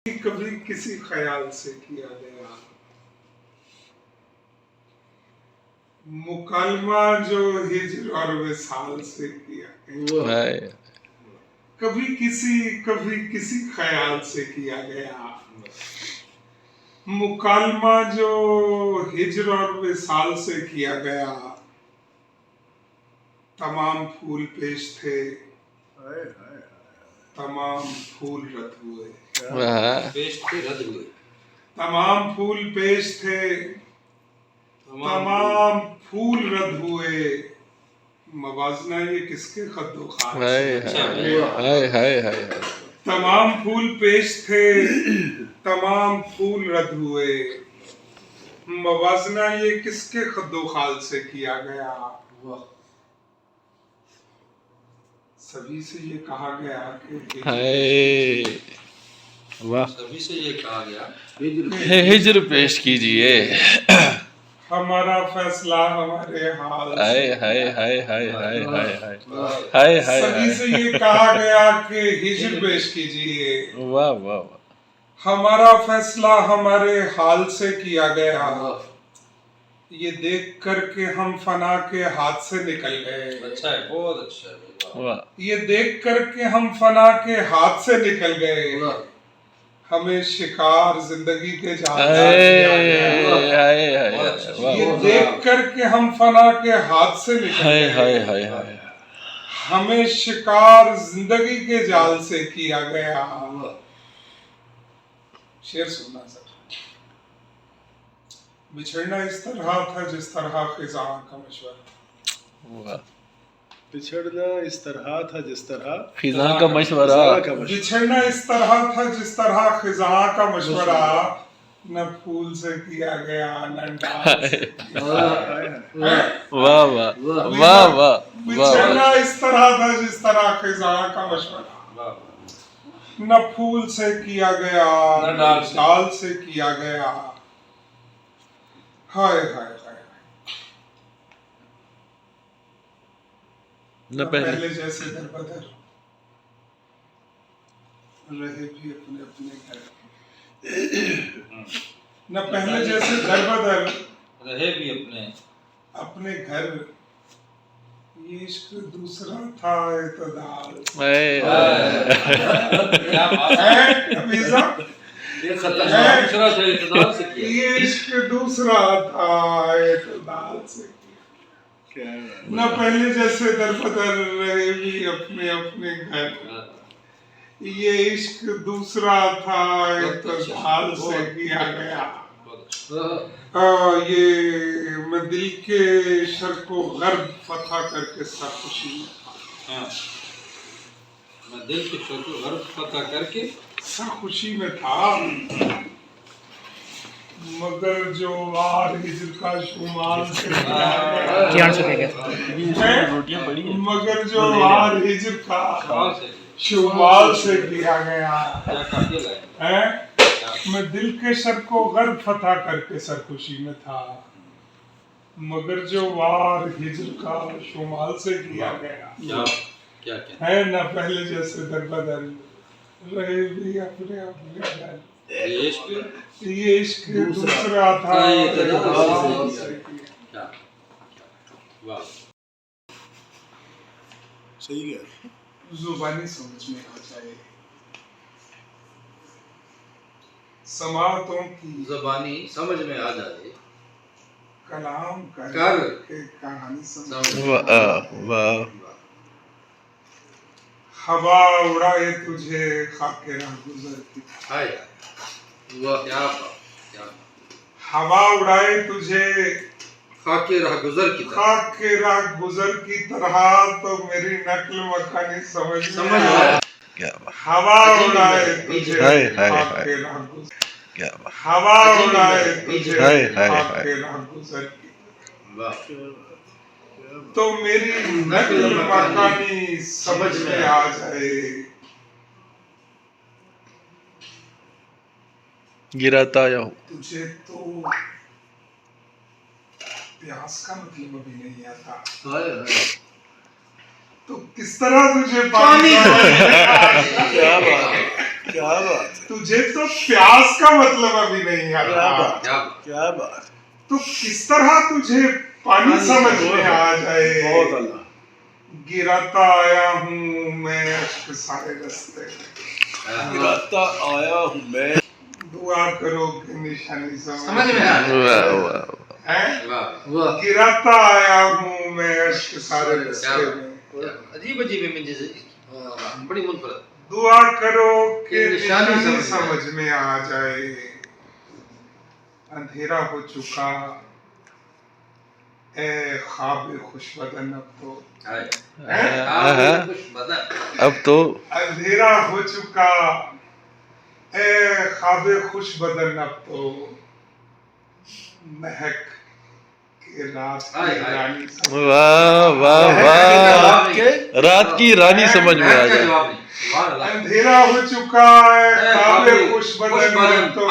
कभी किसी ख्याल से किया गया मुकालमा जो हिज्र और विसाल से किया गया, कभी किसी ख्याल से किया गया मुकालमा जो हिज्र और विसाल से किया गया। तमाम फूल पेश थे, तमाम फूल रद्द हुए, तमाम फूल पेश थे, तमाम फूल रद्द हुए। मवाजना ये किसके खद्दो खान से? तमाम फूल पेश थे, तमाम फूल रद्द हुए। मवाजना ये किसके खद्दो खाल से किया गया? सभी से ये कहा गया कि वाह, सभी से ये कहा गया हिज्र पेश कीजिए। हमारा फैसला हमारे हाल हाय हाय हाय हाय हाय हाय हाय हाय। सभी से ये कहा गया कि हिज्र पेश कीजिए। वाह वाह वाह। हमारा फैसला हमारे हाल से किया गया। ये देख कर के हम फना के हाथ से निकल गए। अच्छा है, बहुत अच्छा है। वाह, ये देख कर के हम फना के हाथ से निकल गए। हमें शिकार जिंदगी के जाल ये देख कर के हम फना के हाथ से निकल गए। हमें शिकार जिंदगी के जाल से किया गया। शेर सुनना सर। बिछड़ना इस तरह था जिस तरह खिज़ां का मशवरा। बिछड़ना इस तरह था जिस तरह खिज़ां का मशवरा। बिछड़ना इस तरह था जिस तरह खिज़ां का मशवरा। न फूल से किया गया न डाल से। वाह वाह वाह वाह। बिछड़ना इस तरह था जिस तरह खिज़ां का मशवरा। न फूल से किया गया न डाल से किया गया। हाय हाय हाय। न पहले जैसे दर बदर रहे भी अपने अपने घर। न पहले जैसे दर बदर रहे भी अपने घर। ये इश्क दूसरा था इतदाल। क्या बात है अमीज़ा? ये खतरनाक दूसरा से इतदाल से किया। ये इश्क दूसरा था इतदाल से किया। न पहले जैसे दर बदर रहे भी अपने अपने घर। ये इश्क दूसरा था इतदाल से किया गया। ये मैं दिल के शर को गर्ब फतह करके सरखुशी में था। मैं दिल के शर को गर्ब फतह करके सरखुशी में था। मगर जो वार हिज्र का शुमाल से मगर जो वार हिज्र का शुमाल से किया गया है। मैं दिल के शर को गर्ब फतह करके सरखुशी में था। मगर जो वार हिज्र का शुमाल से किया गया है। न पहले जैसे दर बदर रहे भी अपने अपने घर। ये इश्क दूसरा था। सही है। जुबानी समझ में आ जाए। समातों की ज़बानी समझ में आ जाए। कलाम कर के कहानी समझ। वाह। हवा उड़ाए तुझे खाके राह गुजर की। हाय वाह, क्या बात, क्या हवा उड़ाए तुझे खाके राह गुजर की तरह। खाके राह गुजर की तरह। तो मेरी नक्ल मकानी समझ में आया। हवा उड़ाए तुझे खाके राह गुजर। हवा उड़ाए तुझे खाके राह गुजर की। तो मेरी नक्ल मकानी समझ में आ जाए। गिराता जाओ। तुझे तो प्यास का मतलब अभी नहीं आता। तो किस तरह तुझे पानी क्या बात है। क्या बात है, तुझे तो प्यास का मतलब अभी नहीं क्या आता, बात, क्या बात, तो किस तरह तुझे पानी समझ में आ जाए। बहुत अल्लाह। गिराता आया हूँ मैं अश्क सारे रास्ते, गिराता आया हूँ मैं, दुआ करो कि निशानी समझ में आ जाए। वाह वाह है। वाह गिराता आया हूँ मैं अश्क सारे रास्ते में, अजीब अजीब इमेजेस है, बड़ी मुनफरद। दुआ करो कि कि निशानी निशानी समझ में समझ में आ जाए। अंधेरा हो चुका ए ख्वाब खुशबदन, अब तो हाँ, कुछ बता। अब तो अंधेरा हो चुका ए ख्वाब खुशबदन, अब तो महक के रात की रानी समझ। वाह वाह वाह, रात की रानी समझ में आ जाए। जवाब नहीं। अंधेरा हो चुका है ख्वाब खुशबदन, अब तो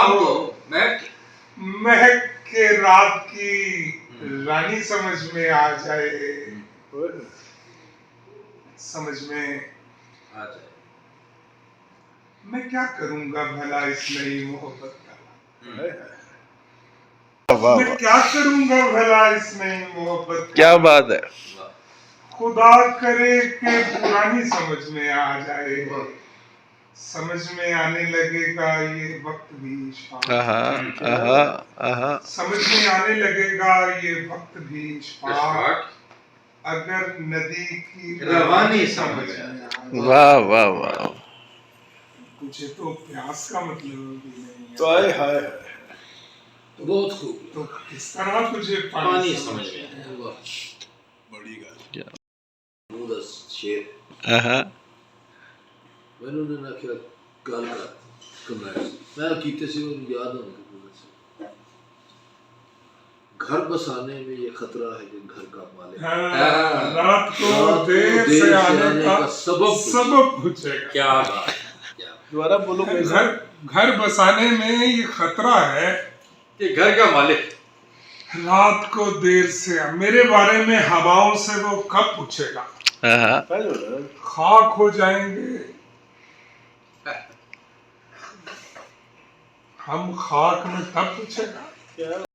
महक के रात की रानी समझ में आ जाए। समझ में आ जाए। मैं क्या करूंगा भला इस नई मोहब्बत का, वाह मैं वाह, क्या करूंगा भला इस नई मोहब्बत का। क्या बात है। खुदा करे कि पुरानी समझ में आ जाए। समझ में आने लगेगा ये वक्त भी इश्फाक, समझ में आने लगेगा ये वक्त भी इश्फाक, अगर नदी की रवानी समझ में आ जाए। वाह वाह वाह, तुझे तो प्यास का मतलब भी नहीं तो है, आए हाय, बहुत खूब। तो किस तरह तुझे पानी समझ में आया। वाह, बड़ी गल। शेर मैंने ना क्या गल कर कमेंट्स मैं कीते सी और याद होंगे। घर बसाने में ये खतरा है कि घर का मालिक रात को देर से आने का सबब पूछेगा। क्या बात, दोबारा बोलो। घर बसाने में ये खतरा है कि घर का मालिक रात को देर से, मेरे बारे में हवाओं से वो कब पूछेगा। खाक हो जाएंगे हम, खाक में तब पूछेगा।